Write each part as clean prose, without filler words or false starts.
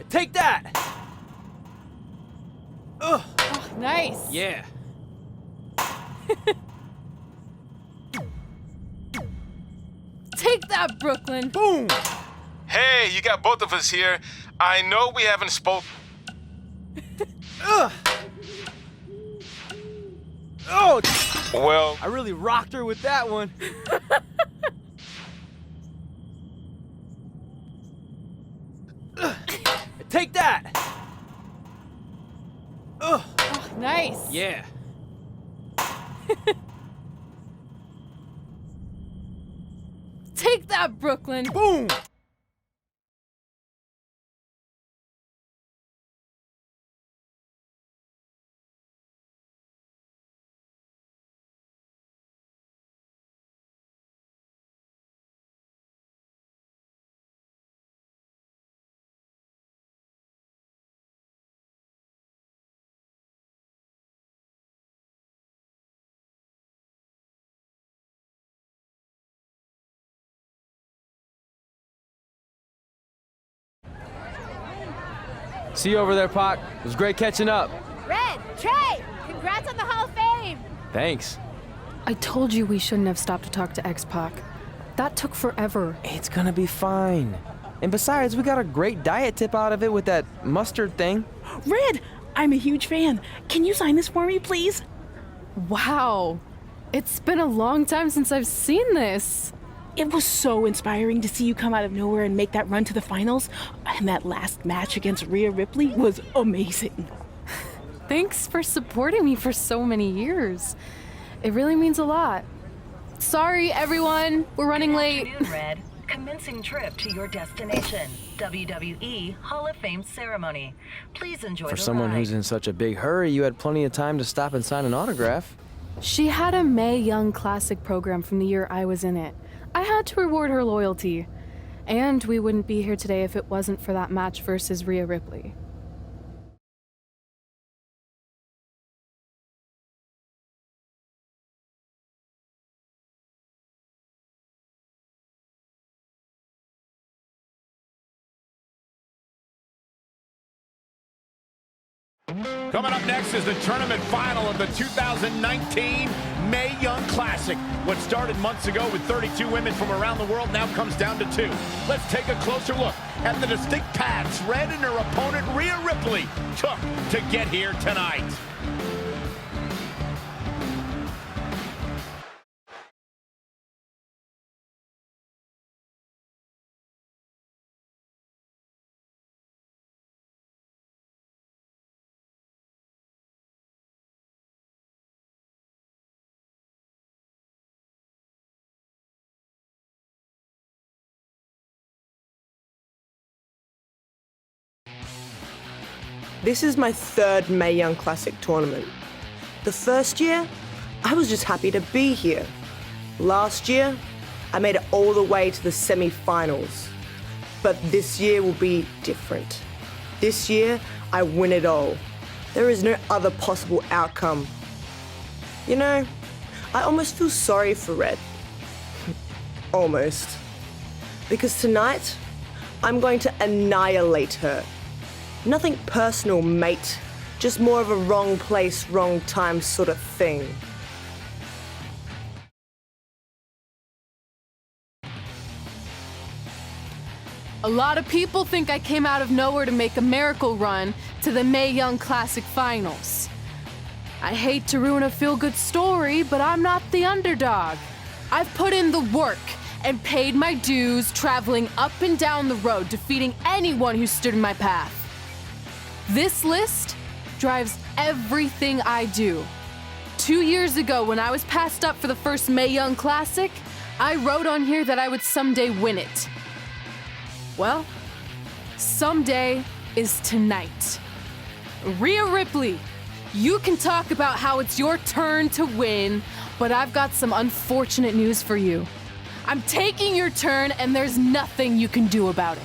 Take that! Ugh. Oh, nice. Yeah. Take that, Brooklyn. Boom! Hey, you got both of us here. I know we haven't spoke. Ugh. Oh! Well, I really rocked her with that one. Ugh. Take that! Ugh. Oh, nice. Yeah. Take that, Brooklyn. Boom! See you over there, Pac. It was great catching up. Red, Trey, congrats on the Hall of Fame. Thanks. I told you we shouldn't have stopped to talk to X-Pac. That took forever. It's gonna be fine. And besides, we got a great diet tip out of it with that mustard thing. Red, I'm a huge fan. Can you sign this for me, please? Wow. It's been a long time since I've seen this. It was so inspiring to see you come out of nowhere and make that run to the finals. And that last match against Rhea Ripley was amazing. Thanks for supporting me for so many years. It really means a lot. Sorry, everyone. We're running late. Good afternoon, Red. Commencing trip to your destination, WWE Hall of Fame ceremony. Please enjoy For the someone ride. who's in such a big hurry, you had plenty of time to stop and sign an autograph. She had a Mae Young Classic program from the year I was in it. I had to reward her loyalty. And we wouldn't be here today if it wasn't for that match versus Rhea Ripley. Coming up next is the tournament final of the 2019 Mae Young Classic. What started months ago with 32 women from around the world now comes down to 2. Let's take a closer look at the distinct paths Red and her opponent Rhea Ripley took to get here tonight. This is my third Mae Young Classic tournament. The first year, I was just happy to be here. Last year, I made it all the way to the semi-finals. But this year will be different. This year, I win it all. There is no other possible outcome. You know, I almost feel sorry for Red. Almost. Because tonight, I'm going to annihilate her. Nothing personal, mate. Just more of a wrong place, wrong time sort of thing. A lot of people think I came out of nowhere to make a miracle run to the Mae Young Classic finals. I hate to ruin a feel-good story, but I'm not the underdog. I've put in the work and paid my dues traveling up and down the road, defeating anyone who stood in my path. This list drives everything I do. 2 years ago, when I was passed up for the first Mae Young Classic, I wrote on here that I would someday win it. Well, someday is tonight. Rhea Ripley, you can talk about how it's your turn to win, but I've got some unfortunate news for you. I'm taking your turn, and there's nothing you can do about it.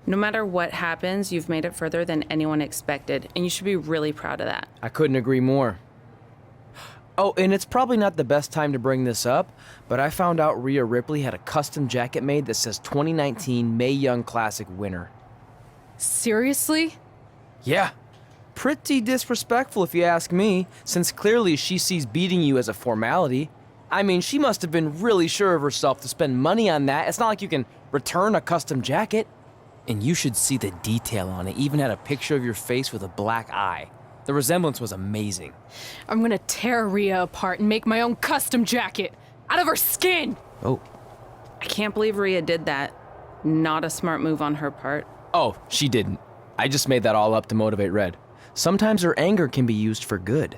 No matter what happens, you've made it further than anyone expected, and you should be really proud of that. I couldn't agree more. Oh, and it's probably not the best time to bring this up, but I found out Rhea Ripley had a custom jacket made that says 2019 Mae Young Classic winner. Seriously? Yeah. Pretty disrespectful if you ask me, since clearly she sees beating you as a formality. I mean, she must have been really sure of herself to spend money on that. It's not like you can return a custom jacket. And you should see the detail on it. Even had a picture of your face with a black eye. The resemblance was amazing. I'm gonna tear Rhea apart and make my own custom jacket out of her skin! Oh. I can't believe Rhea did that. Not a smart move on her part. Oh, she didn't. I just made that all up to motivate Red. Sometimes her anger can be used for good.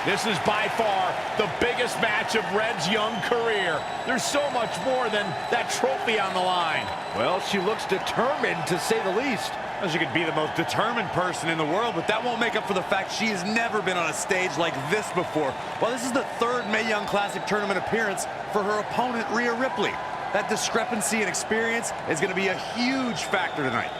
This is by far the biggest match of Red's young career. There's so much more than that trophy on the line. Well, she looks determined, to say the least. Well, she could be the most determined person in the world, but that won't make up for the fact she has never been on a stage like this before. Well, this is the third Mae Young Classic tournament appearance for her opponent, Rhea Ripley. That discrepancy in experience is going to be a huge factor tonight.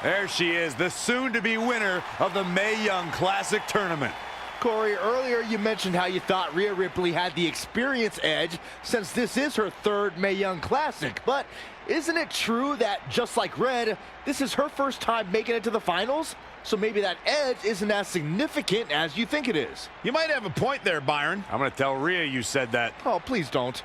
There she is, the soon-to-be winner of the Mae Young Classic tournament. Corey, earlier you mentioned how you thought Rhea Ripley had the experience edge since this is her third Mae Young Classic. But isn't it true that, just like Red, this is her first time making it to the finals? So maybe that edge isn't as significant as you think it is. You might have a point there, Byron. I'm going to tell Rhea you said that. Oh, please don't.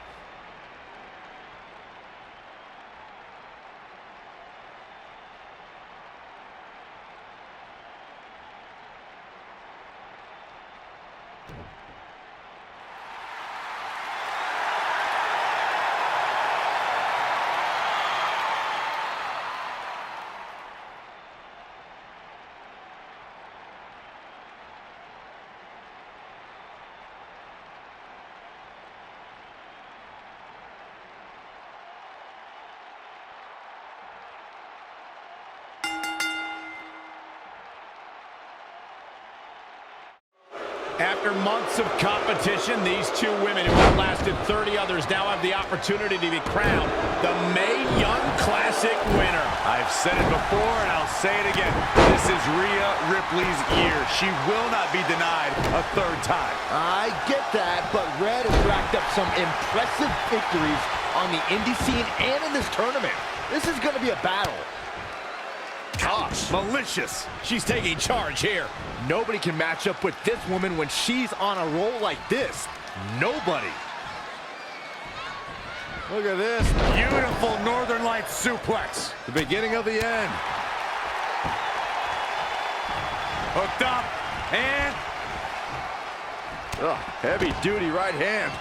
After months of competition, these two women who outlasted 30 others now have the opportunity to be crowned the Mae Young Classic winner. I've said it before and I'll say it again. This is Rhea Ripley's year. She will not be denied a third time. I get that, but Red has racked up some impressive victories on the indie scene and in this tournament. This is going to be a battle. Gosh, malicious. She's taking charge here. Nobody can match up with this woman when she's on a roll like this. Nobody. Look at this beautiful Northern Lights suplex. The beginning of the end. Hooked up and Heavy duty right hand.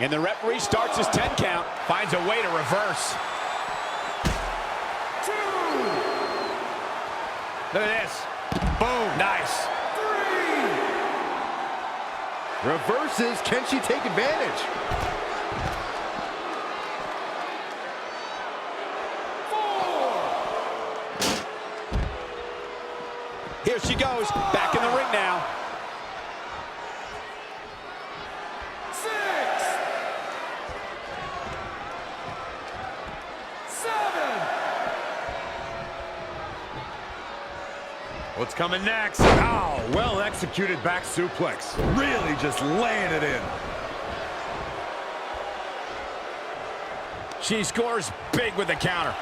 And the referee starts his 10 count, finds a way to reverse. Look at this. Boom. Nice. Reverses. Can she take advantage? Here she goes, back in the ring now. 6, 7. What's coming next? Oh, well executed back suplex. Really just laying it in. She scores big with the counter.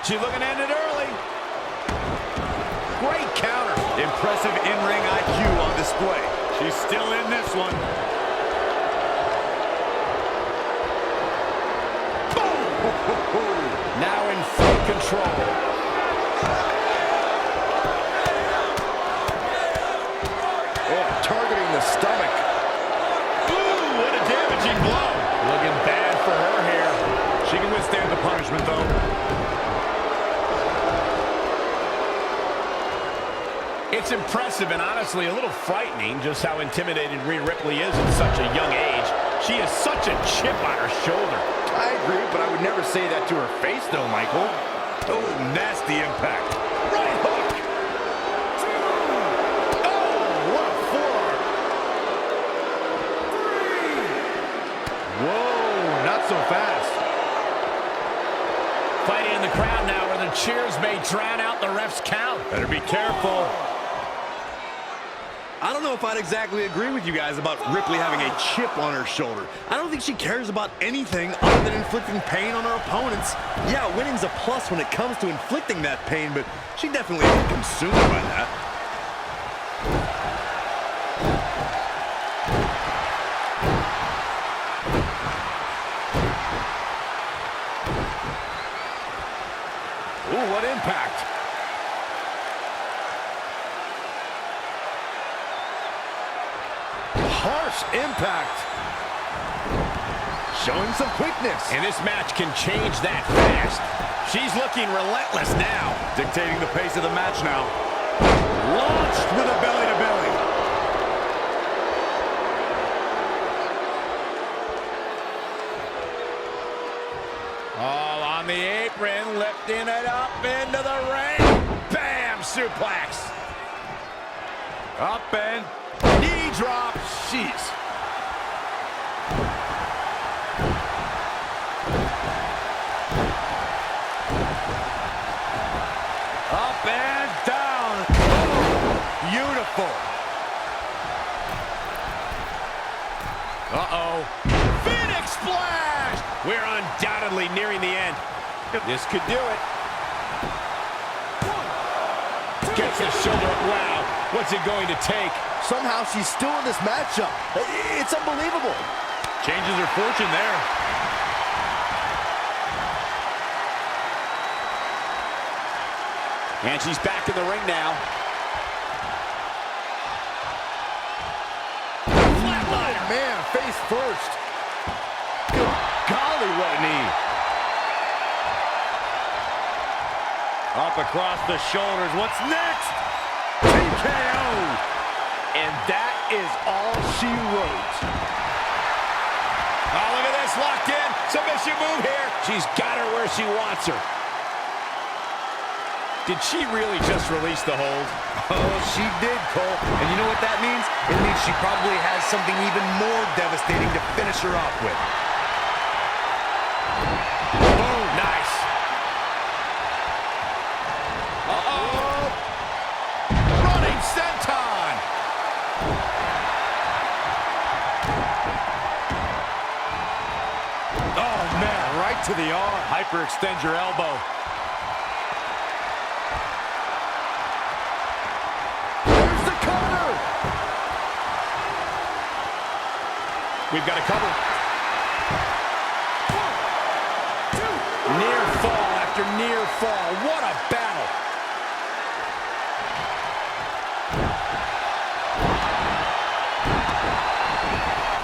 She's looking to end it early. Great counter. Impressive in-ring IQ on display. She's still in this one. Boom! Now in full control. Oh, targeting the stomach. Ooh, what a damaging blow. Looking bad for her here. She can withstand the punishment, though. It's impressive and honestly a little frightening just how intimidated Rhea Ripley is at such a young age. She has such a chip on her shoulder. I agree, but I would never say that to her face, though, Michael. Oh, nasty impact. Right hook. 2. Oh, what a forearm. 3. Whoa, not so fast. Fighting in the crowd now where the cheers may drown out the ref's count. Better be careful. I don't know if I'd exactly agree with you guys about Ripley having a chip on her shoulder. I don't think she cares about anything other than inflicting pain on her opponents. Yeah, winning's a plus when it comes to inflicting that pain, but she definitely isn't consumed by that. Ooh, what impact. Harsh impact. Showing some quickness. And this match can change that fast. She's looking relentless now. Dictating the pace of the match now. Launched with a belly-to-belly. All on the apron, lifting it up into the ring. Bam! Suplex. Up and knee drop. Jeez. Up and down. Oh, beautiful. Uh-oh. Phoenix splash. We're undoubtedly nearing the end. This could do it. Gets the shoulder up. Wow. What's it going to take? Somehow she's still in this matchup. It's unbelievable. Changes her fortune there. And she's back in the ring now. Oh, man, face first. Good golly, what a knee. Up across the shoulders. What's next? TKO. And that is all she wrote. Oh, look at this. Locked in. Submission move here. She's got her where she wants her. Did she really just release the hold? Oh, she did, Cole. And you know what that means? It means she probably has something even more devastating to finish her off with. Boom. Nice. Uh-oh. Running senton. Oh, man. Right to the arm. Hyperextend your elbow. We've got a cover. 1, 2. Near fall after near fall. What a battle.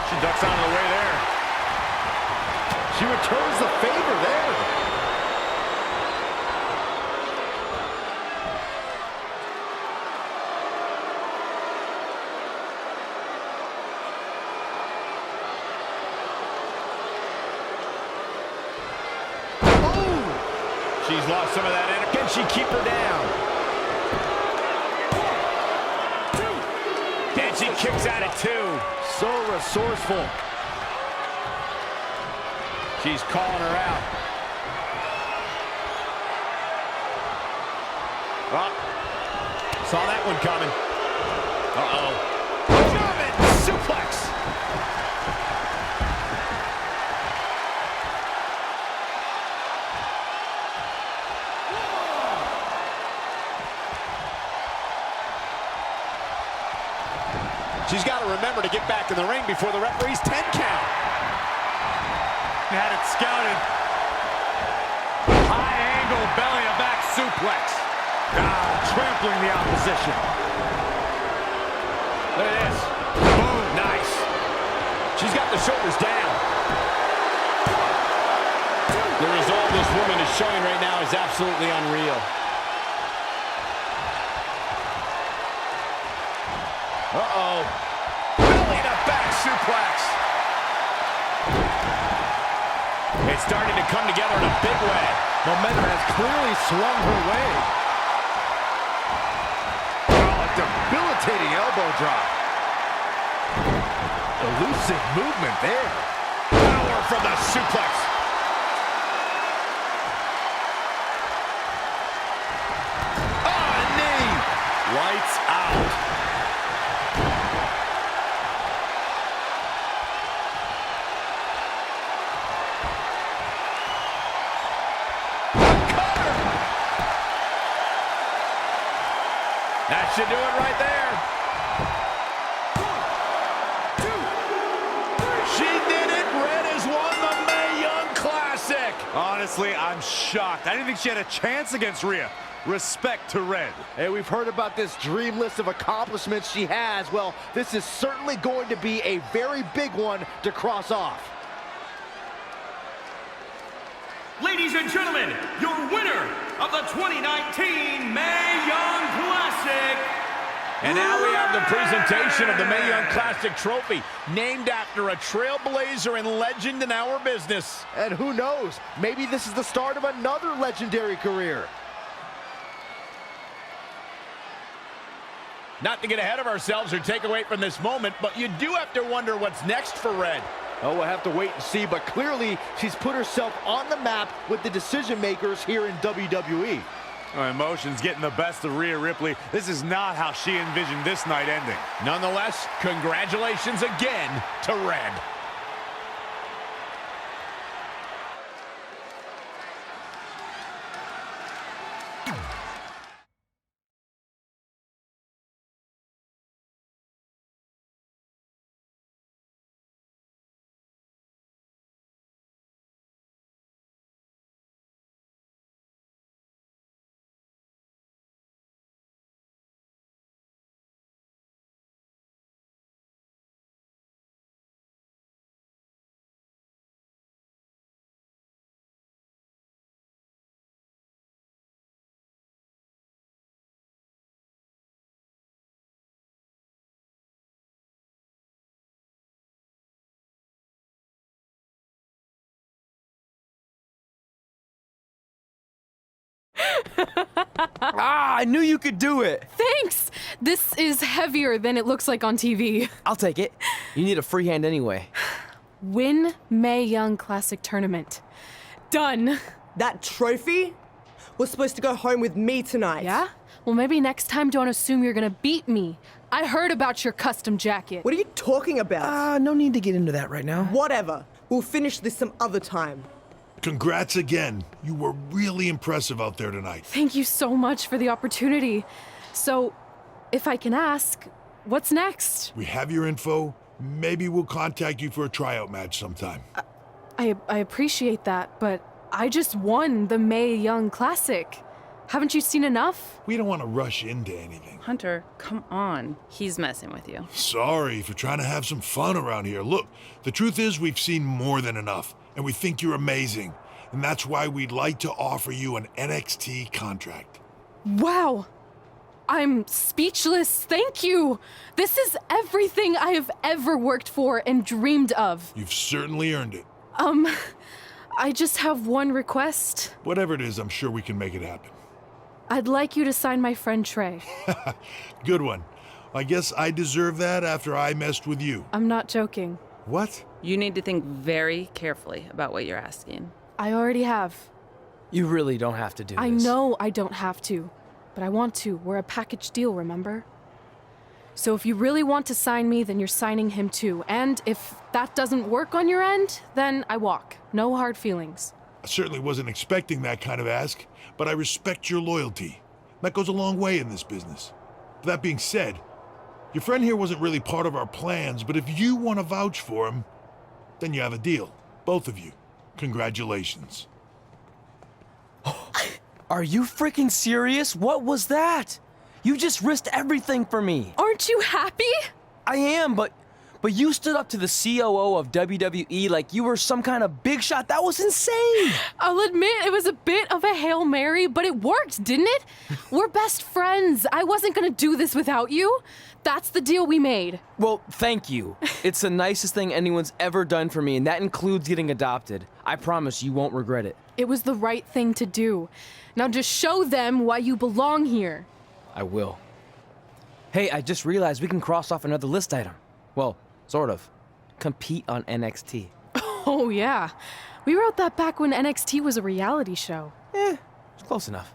She ducks out of the way there. She returns the favor there. lost some of that energy. Can she keep her down? And she kicks out at 2. So resourceful. She's calling her out. Saw that one coming. Uh-oh. German suplex. She's got to remember to get back in the ring before the referee's 10 count. Had it scouted. High angle belly to back suplex. Trampling the opposition. Look at this. Boom, nice. She's got the shoulders down. The resolve this woman is showing right now is absolutely unreal. Uh-oh. Belly to back suplex. It's starting to come together in a big way. Momentum has clearly swung her way. Oh, a debilitating elbow drop. Elusive movement there. Power from the suplex. Ah, knee. Lights out. That should do it right there. 1, 2, 3. She did it. Red has won the Mae Young Classic. Honestly, I'm shocked. I didn't think she had a chance against Rhea. Respect to Red. Hey, we've heard about this dream list of accomplishments she has. Well, this is certainly going to be a very big one to cross off. Ladies and gentlemen, your winner of the 2019 Mae Young Classic. And now we have the presentation of the Mae Young Classic trophy, named after a trailblazer and legend in our business. And who knows, maybe this is the start of another legendary career. Not to get ahead of ourselves or take away from this moment, but you do have to wonder what's next for Red. Oh, we'll have to wait and see, but clearly she's put herself on the map with the decision makers here in WWE. Oh, emotions getting the best of Rhea Ripley. This is not how she envisioned this night ending. Nonetheless, congratulations again to Red. I knew you could do it. Thanks! This is heavier than it looks like on TV. I'll take it. You need a free hand anyway. Win Mae Young Classic Tournament. Done. That trophy was supposed to go home with me tonight. Yeah? Well, maybe next time don't assume you're gonna beat me. I heard about your custom jacket. What are you talking about? No need to get into that right now. Whatever. We'll finish this some other time. Congrats again. You were really impressive out there tonight. Thank you so much for the opportunity. So, if I can ask, what's next? We have your info. Maybe we'll contact you for a tryout match sometime. I appreciate that, but I just won the Mae Young Classic. Haven't you seen enough? We don't want to rush into anything. Hunter, come on. He's messing with you. Sorry for trying to have some fun around here. Look, the truth is we've seen more than enough, and we think you're amazing. And that's why we'd like to offer you an NXT contract. Wow. I'm speechless. Thank you. This is everything I have ever worked for and dreamed of. You've certainly earned it. I just have one request. Whatever it is, I'm sure we can make it happen. I'd like you to sign my friend Trey. Good one. I guess I deserve that after I messed with you. I'm not joking. What? You need to think very carefully about what you're asking. I already have. You really don't have to do this. I know I don't have to, but I want to. We're a package deal, remember? So if you really want to sign me, then you're signing him too. And if that doesn't work on your end, then I walk. No hard feelings. I certainly wasn't expecting that kind of ask, but I respect your loyalty. That goes a long way in this business. That being said, your friend here wasn't really part of our plans, but if you want to vouch for him, then you have a deal. Both of you. Congratulations. Are you freaking serious? What was that? You just risked everything for me. Aren't you happy? I am, but you stood up to the COO of WWE like you were some kind of big shot. That was insane. I'll admit it was a bit of a Hail Mary, but it worked, didn't it? We're best friends. I wasn't gonna do this without you. That's the deal we made. Well, thank you. It's the nicest thing anyone's ever done for me, and that includes getting adopted. I promise you won't regret it. It was the right thing to do. Now just show them why you belong here. I will. Hey, I just realized we can cross off another list item. Well, sort of. Compete on NXT. Oh, yeah. We wrote that back when NXT was a reality show. It's close enough.